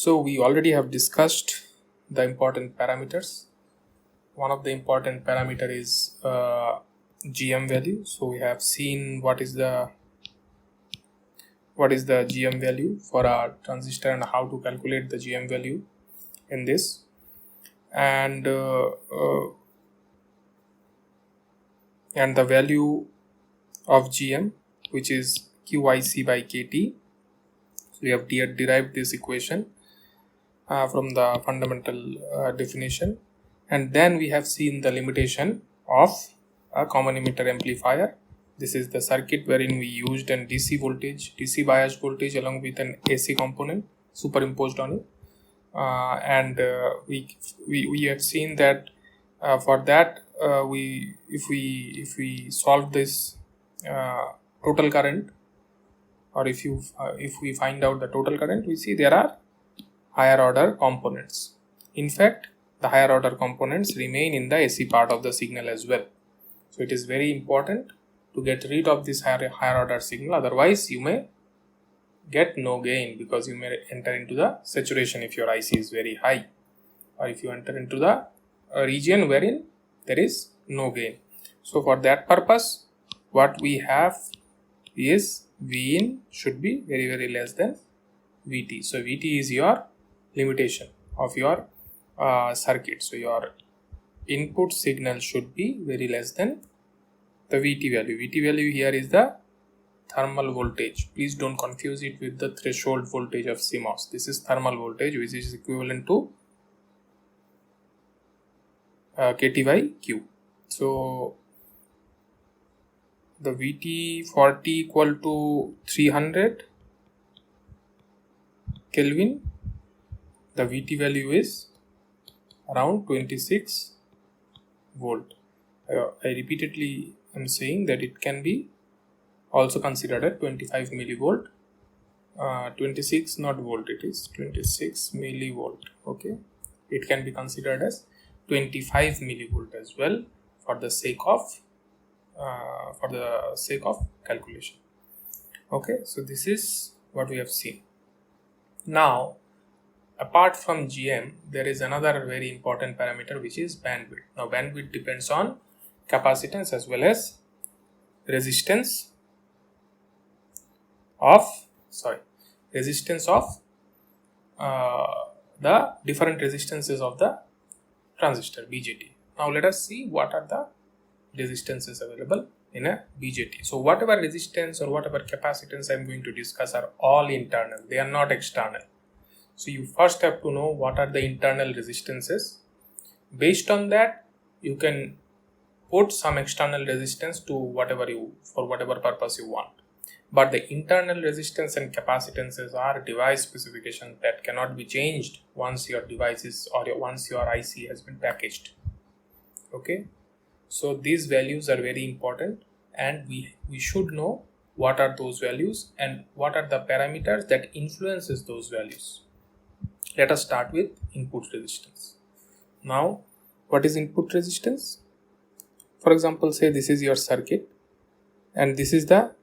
So we already have discussed the important parameters. One of the important parameter is GM value. So we have seen what is the GM value for our transistor and how to calculate the GM value in this. And the value of GM, which is QIC by KT. So we have derived this equation from the fundamental definition, and then we have seen the limitation of a common emitter amplifier. This is the circuit wherein we used an DC bias voltage along with an AC component superimposed on it, and we have seen that for that if we solve this total current, or if we find out the total current, we see there are higher order components. In fact, the higher order components remain in the AC part of the signal as well. So it is very important to get rid of this higher order signal, otherwise you may get no gain, because you may enter into the saturation if your IC is very high, or if you enter into the region wherein there is no gain. So for that purpose, what we have is Vin should be very, very less than Vt. So Vt is your limitation of your circuit. So your input signal should be very less than the Vt value. Vt value here is the thermal voltage. Please don't confuse it with the threshold voltage of CMOS. This is thermal voltage, which is equivalent to KT by Q. So the VT40 equal to 300 Kelvin. The Vt value is around 26 volt. I repeatedly am saying that it can be also considered at 25 millivolt. 26 not volt, it is 26 millivolt. Okay, it can be considered as 25 millivolt as well for the sake of calculation. Okay, so this is what we have seen. Now, apart from GM, there is another very important parameter, which is bandwidth. Now, bandwidth depends on capacitance as well as resistance of the different resistances of the transistor BJT. Now let us see what are the resistances available in a BJT. So whatever resistance or whatever capacitance I am going to discuss are all internal, they are not external. So you first have to know what are the internal resistances. Based on that, you can put some external resistance to for whatever purpose you want. But the internal resistance and capacitances are device specifications that cannot be changed once your device once your IC has been packaged. Okay, so these values are very important, and we should know what are those values and what are the parameters that influences those values. Let us start with input resistance. Now, what is input resistance? For example, say this is your circuit and this is the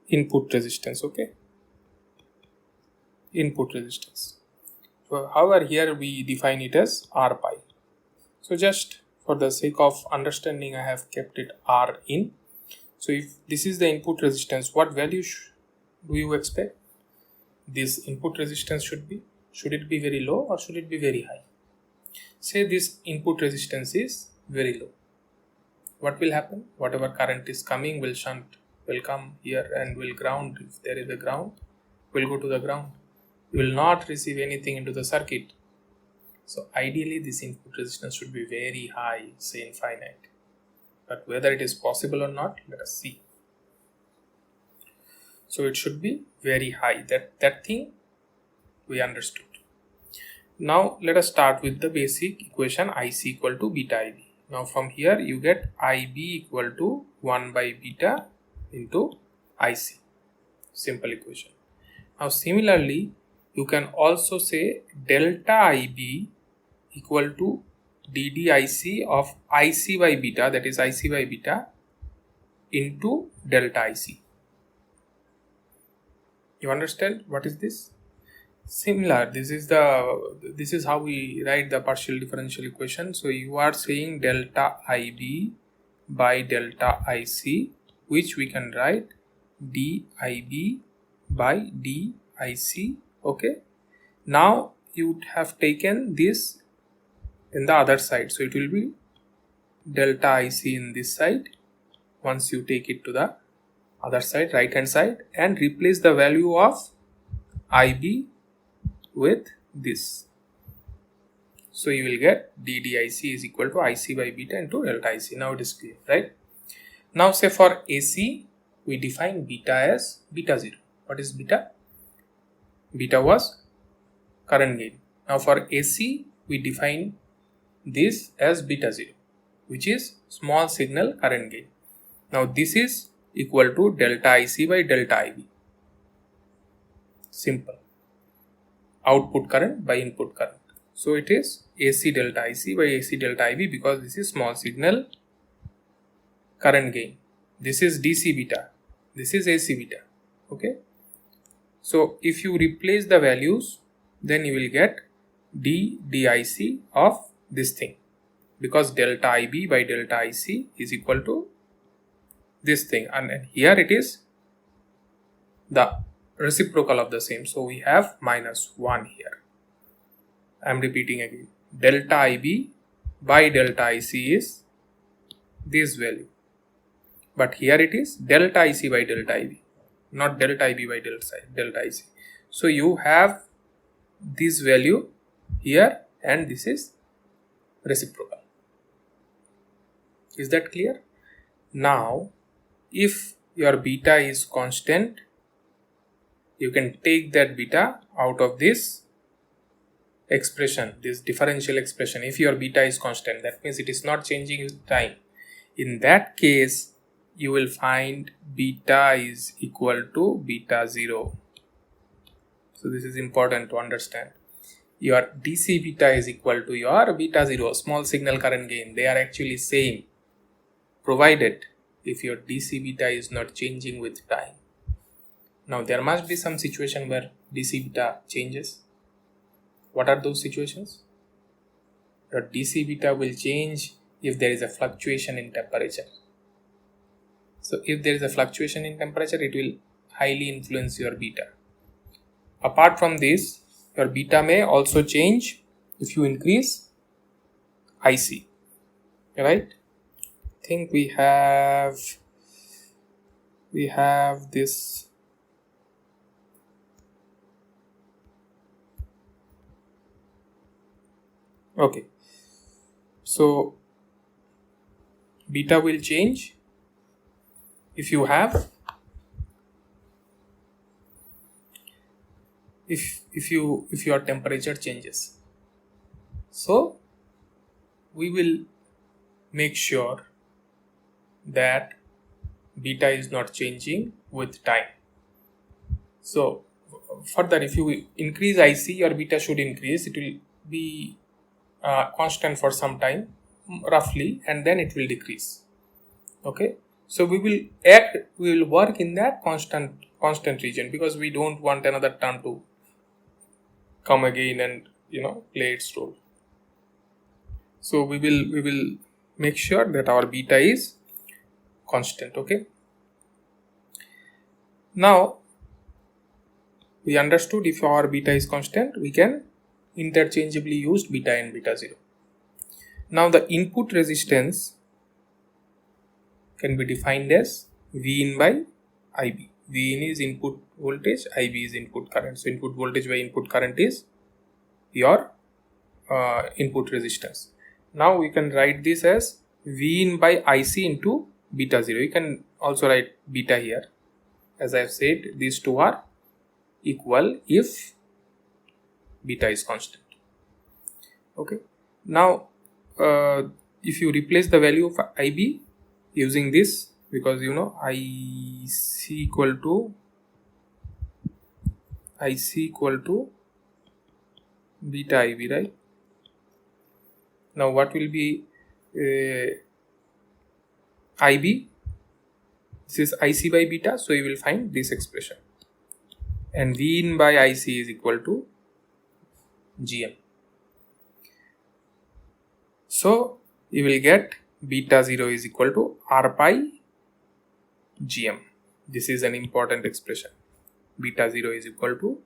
input resistance. Okay, input resistance. So however, here we define it as R pi. So just for the sake of understanding, I have kept it R in. So if this is the input resistance, what value do you expect this input resistance should be? Should it be very low or should it be very high? Say this input resistance is very low. What will happen? Whatever current is coming will come here and will ground. If there is a ground, will go to the ground. You will not receive anything into the circuit. So ideally this input resistance should be very high, say infinite. But whether it is possible or not, let us see. So it should be very high. That thing we understood. Now let us start with the basic equation IC equal to beta IB. Now from here you get IB equal to 1 by beta into IC. Simple equation. Now similarly, you can also say delta IB equal to DDIC of IC by beta, that is IC by beta into delta IC. You understand what is this? Similar, this is how we write the partial differential equation. So you are saying delta IB by delta IC, which we can write DIB by DIC. Okay, now you would have taken this in the other side, so it will be delta IC in this side. Once you take it to the other side, right hand side, and replace the value of IB with this, so you will get DDIC is equal to IC by beta into delta IC. Now it is clear, right? Now say for AC, we define beta as beta 0. What is beta? Beta was current gain. Now for AC, we define this as beta 0, which is small signal current gain. Now this is equal to delta IC by delta IB. Simple. Output current by input current. So it is AC delta IC by AC delta IB, because this is small signal current gain. This is DC beta. This is AC beta. Okay. So if you replace the values, then you will get DIC of this thing, because delta IB by delta IC is equal to this thing, and here it is the reciprocal of the same, so we have minus 1 here. I am repeating again, delta IB by delta IC is this value, but here it is delta IC by delta IB, not delta IB by delta IC. So you have this value here, and this is reciprocal. Is that clear? Now if your beta is constant, you can take that beta out of this expression, this differential expression. If your beta is constant, that means it is not changing with time. In that case, you will find beta is equal to beta 0. So this is important to understand. Your DC beta is equal to your beta 0, small signal current gain. They are actually same, provided if your DC beta is not changing with time. Now there must be some situation where DC beta changes. What are those situations? Your DC beta will change if there is a fluctuation in temperature. So if there is a fluctuation in temperature, it will highly influence your beta. Apart from this, your beta may also change if you increase IC, right? I think we have this. Okay, so beta will change if you have if your temperature changes. So we will make sure that beta is not changing with time. So further, if you increase IC, your beta should increase. It will be constant for some time, roughly, and then it will decrease. Okay, so we will work in that constant region, because we don't want another term to come again and play its role. So we will make sure that our beta is constant. Okay, now we understood if our beta is constant, we can interchangeably use beta and beta 0. Now the input resistance can be defined as V in by IB. V in is input voltage, IB is input current. So input voltage by input current is your input resistance. Now we can write this as V in by IC into beta 0. You can also write beta here. As I have said, these two are equal if beta is constant. Okay, now if you replace the value of IB using this, because IC equal to beta IB, right? Now what will be IB? This is IC by beta, so you will find this expression, and V in by IC is equal to GM. So you will get beta 0 is equal to R pi GM. This is an important expression. Beta 0 is equal to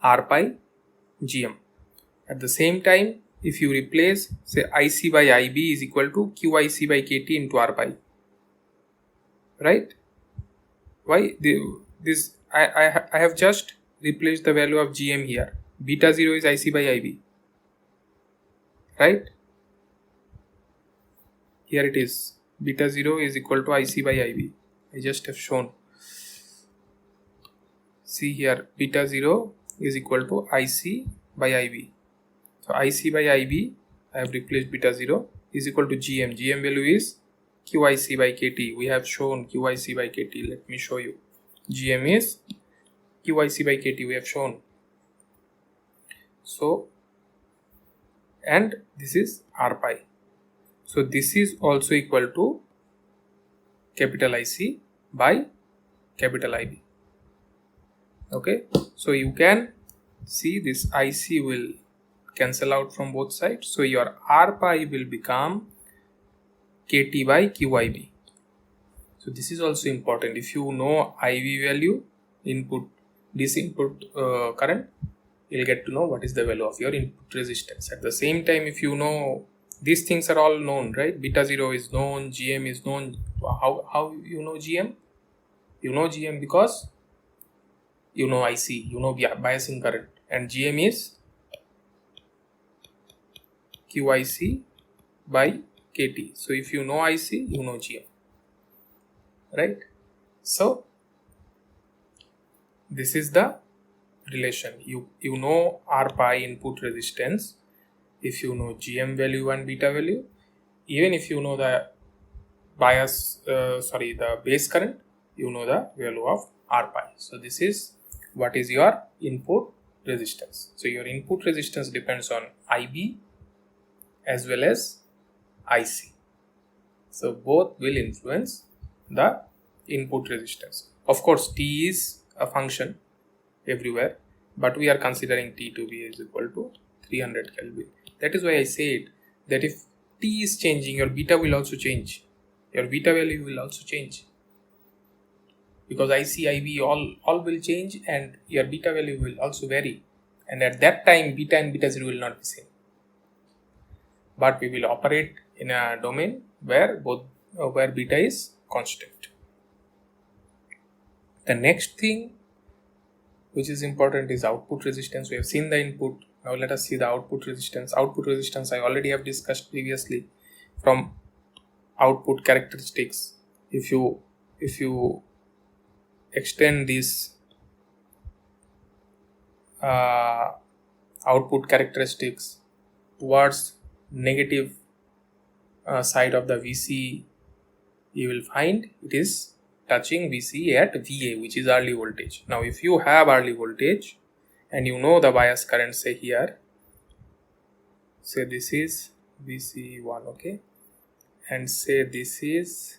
R pi GM. At the same time, if you replace, say, IC by IB is equal to QIC by KT into R pi, right? Why? I have just replaced the value of GM here. Beta 0 is IC by IB, right? Here it is. Beta 0 is equal to IC by IB. I just have shown. See here, beta 0 is equal to IC by IB. So IC by IB, I have replaced beta 0 is equal to GM. GM value is QIC by KT. We have shown QIC by KT. Let me show you. GM is QIC by KT. We have shown. So, and this is R pi. So this is also equal to capital IC by capital IB. Okay. So you can see this IC will cancel out from both sides. So your R pi will become KT by QIB. So this is also important. If you know IV value, this input current, you'll get to know what is the value of your input resistance. At the same time, if you know these things are all known, right? Beta 0 is known, GM is known. How you know GM? You know GM because you know IC, you know biasing current, and GM is QIC by KT. So if you know IC, you know GM, right? So this is the relation. You know R pi input resistance if you know GM value and beta value. Even if you know the the base current, you know the value of R pi. So this is what is your input resistance. So your input resistance depends on IB as well as IC. So both will influence the input resistance. Of course, T is a function everywhere, but we are considering T to be is equal to 300 Kelvin. That is why I said that if T is changing, your beta will also change. Your beta value will also change. Because IC, IB all will change and your beta value will also vary. And at that time, beta and beta 0 will not be same. But we will operate in a domain where where beta is constant. The next thing which is important is output resistance. We have seen the input. Now let us see the output resistance. Output resistance I already have discussed previously from output characteristics. If you extend this output characteristics towards negative side of the VC, you will find it is touching VC at VA, which is early voltage. Now if you have early voltage and you know the bias current, say here, say this is VC1, okay, and say this is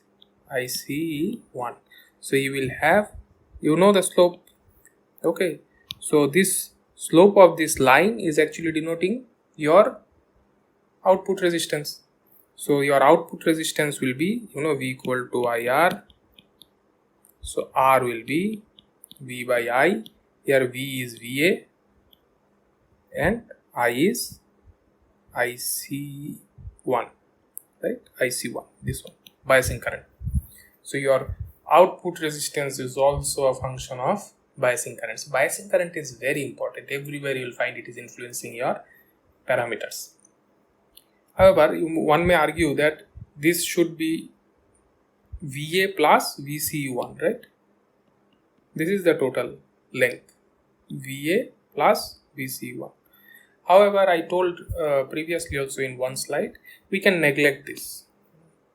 IC1. So you will have, you know the slope, okay. So this slope of this line is actually denoting your output resistance. So your output resistance will be, V equal to IR. So R will be V by I. Here V is VA and I is IC1, right? IC1, this one, biasing current. So your output resistance is also a function of biasing current. So biasing current is very important. Everywhere you will find it is influencing your parameters. However, one may argue that this should be VA plus VCU1, right? This is the total length, VA plus VCU1. However, I told previously also in one slide, we can neglect this.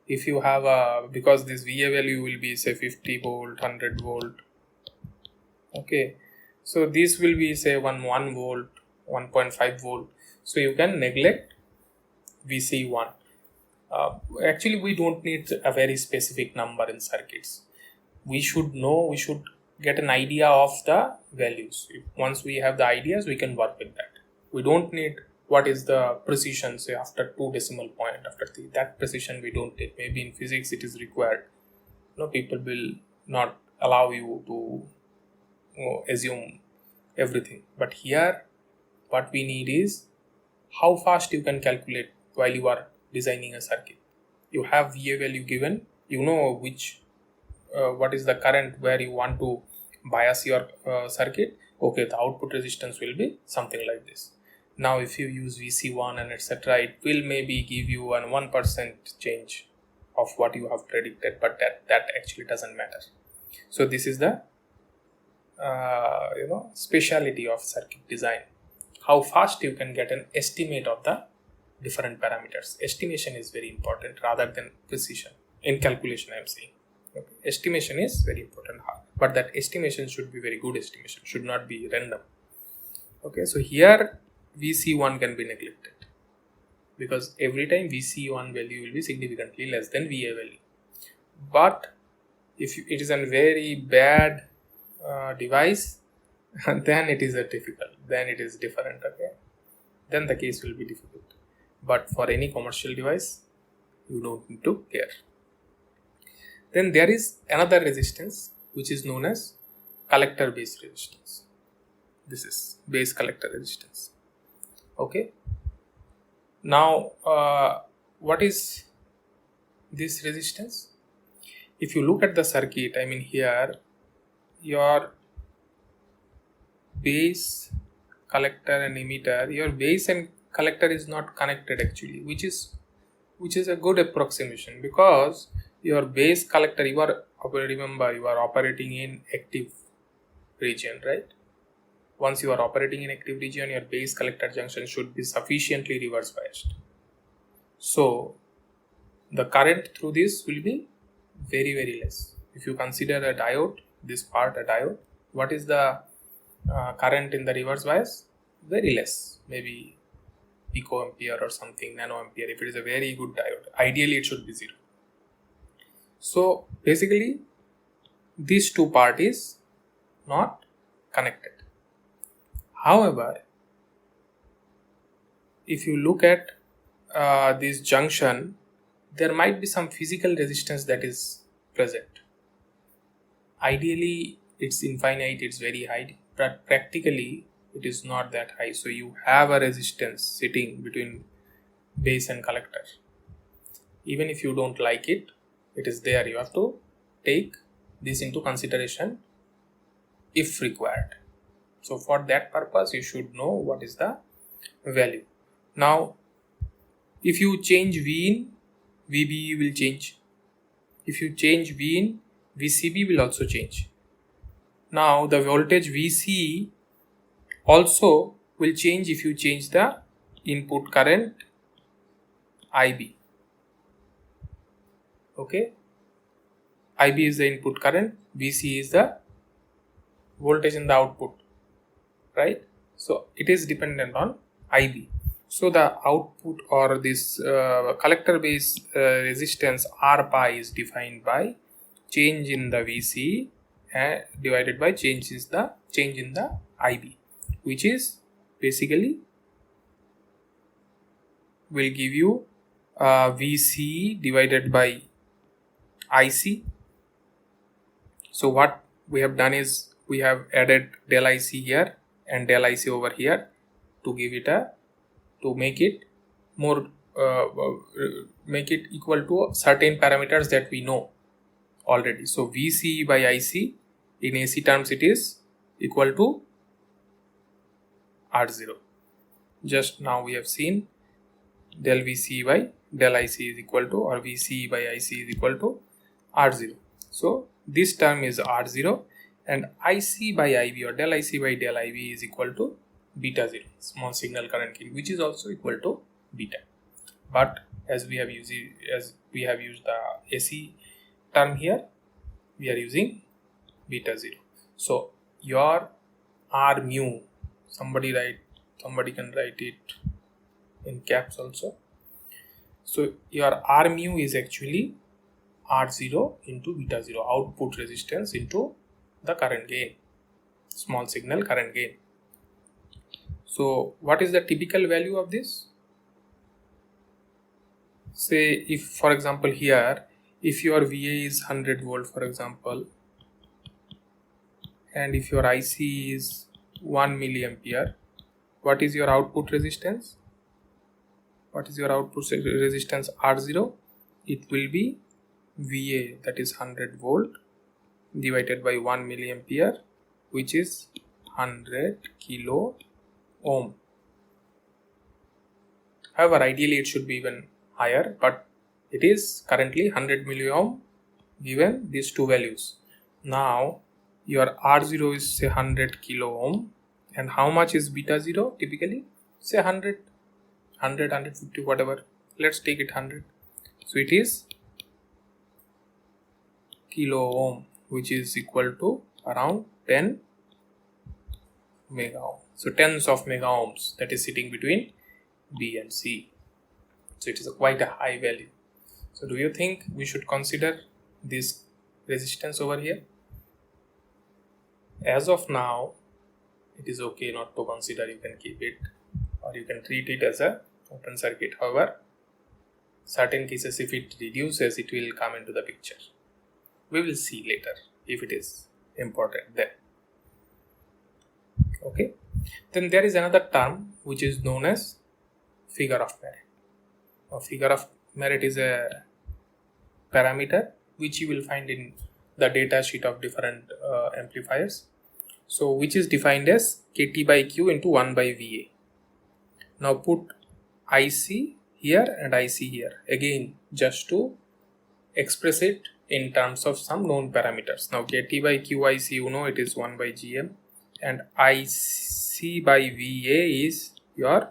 If you have because this VA value will be say 50 volt, 100 volt. Okay, so this will be say 1 volt, 1.5 volt. So you can neglect VC1. Actually, we don't need a very specific number in circuits. We should get an idea of the values. Once we have the ideas, we can work with that. We don't need what is the precision, say after 2 decimal point, after 3. That precision we don't need. Maybe in physics it is required. People will not allow you to assume everything. But here, what we need is how fast you can calculate while you are designing a circuit. You have VA value given. You know what is the current where you want to bias your circuit. Okay, the output resistance will be something like this. Now if you use VC1 and etc., it will maybe give you an 1% change of what you have predicted, but that actually doesn't matter. So this is the speciality of circuit design. How fast you can get an estimate of the different parameters. Estimation is very important rather than precision. In calculation, I am saying. Okay. Estimation is very important, but that estimation should be very good estimation, should not be random. Okay, so here VC1 can be neglected because every time VC1 value will be significantly less than VA value. But if it is a very bad device, then it is difficult. Then it is different. Okay, then the case will be difficult. But for any commercial device, you don't need to care. Then there is another resistance which is known as collector base resistance. This is base collector resistance. Okay. Now, what is this resistance? If you look at the circuit, I mean here, your base, collector and emitter, your base and collector is not connected actually, which is a good approximation, because your base collector, remember you are operating in active region, right? Once you are operating in active region, your base collector junction should be sufficiently reverse biased. So the current through this will be very, very less. If you consider a diode, this part a diode, what is the current in the reverse bias? Very less, maybe picoampere or something, nanoampere. If it is a very good diode, ideally it should be 0. So basically these two parties not connected. However, if you look at this junction, there might be some physical resistance that is present. Ideally it's infinite, it's very high, but practically it is not that high. So you have a resistance sitting between base and collector. Even if you don't like it, it is there. You have to take this into consideration if required. So for that purpose, you should know what is the value. Now, if you change V in, VBE will change. If you change V in, VCB will also change. Now, the voltage VC also will change if you change the input current IB. Okay, IB is the input current, VC is the voltage in the output, right? So it is dependent on IB. So the output or this collector base resistance R pi is defined by change in the VC divided by change in the IB, which is basically will give you VC divided by IC. So what we have done is we have added del IC here and del IC over here to give it to make it more make it equal to certain parameters that we know already. So VC by IC in AC terms it is equal to R0. Just now we have seen del VC by del IC is equal to, or VC by IC is equal to R0. So this term is R0 and IC by IB or del IC by del IB is equal to beta 0, small signal current gain, which is also equal to beta. But as we have used the AC term here, we are using beta 0. So your R mu, somebody can write it in caps also. So your R mu is actually R0 into beta 0, output resistance into the current gain, small signal current gain. So what is the typical value of this? Say if, for example, here if your VA is 100 volt, for example, and if your IC is 1 milliampere, what is your output resistance? What is your output resistance R0? It will be VA, that is 100 volt, divided by 1 milliampere, which is 100 kilo ohm. However, ideally it should be even higher, but it is currently 100 milliohm given these two values. Now your R0 is say 100 kilo ohm, and how much is beta 0 typically? Say 100, 150, whatever. Let's take it 100. So it is kilo ohm, which is equal to around 10 mega ohm. So tens of mega ohms that is sitting between B and C. So it is quite a high value. So do you think we should consider this resistance over here? As of now, it is okay not to consider. You can keep it, or you can treat it as a open circuit. However, certain cases, if it reduces, it will come into the picture. We will see later if it is important then. Okay. Then there is another term which is known as figure of merit. A figure of merit is a parameter which you will find in the data sheet of different amplifiers. So which is defined as KT by Q into 1 by VA. Now put IC here and IC here again, just to express it in terms of some known parameters. Now KT by QIC, you know, it is 1 by GM, and IC by VA is your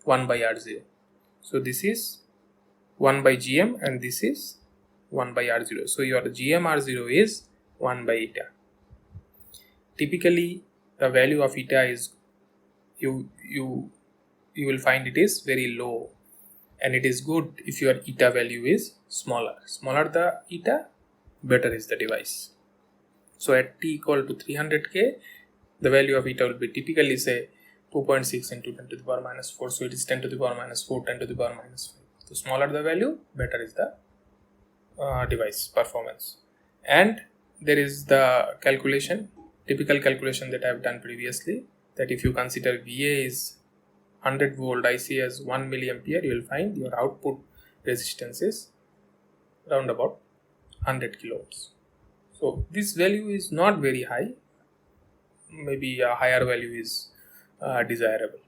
1 by R0. So this is 1 by GM and this is 1 by R0. So your GM R0 is 1 by eta. Typically the value of eta is you will find it is very low, and it is good if your eta value is smaller. Smaller the eta, better is the device. So at t equal to 300k, the value of eta will be typically say 2.6 into 10 to the power minus 4. So it is 10 to the power minus 4, 10 to the power minus 5. The smaller the value, better is the device performance. And there is the calculation, typical calculation that I have done previously, that if you consider VA is 100 volt, IC as 1 milliampere, you will find your output resistance is around about 100 kilo ohms. So this value is not very high, maybe a higher value is desirable.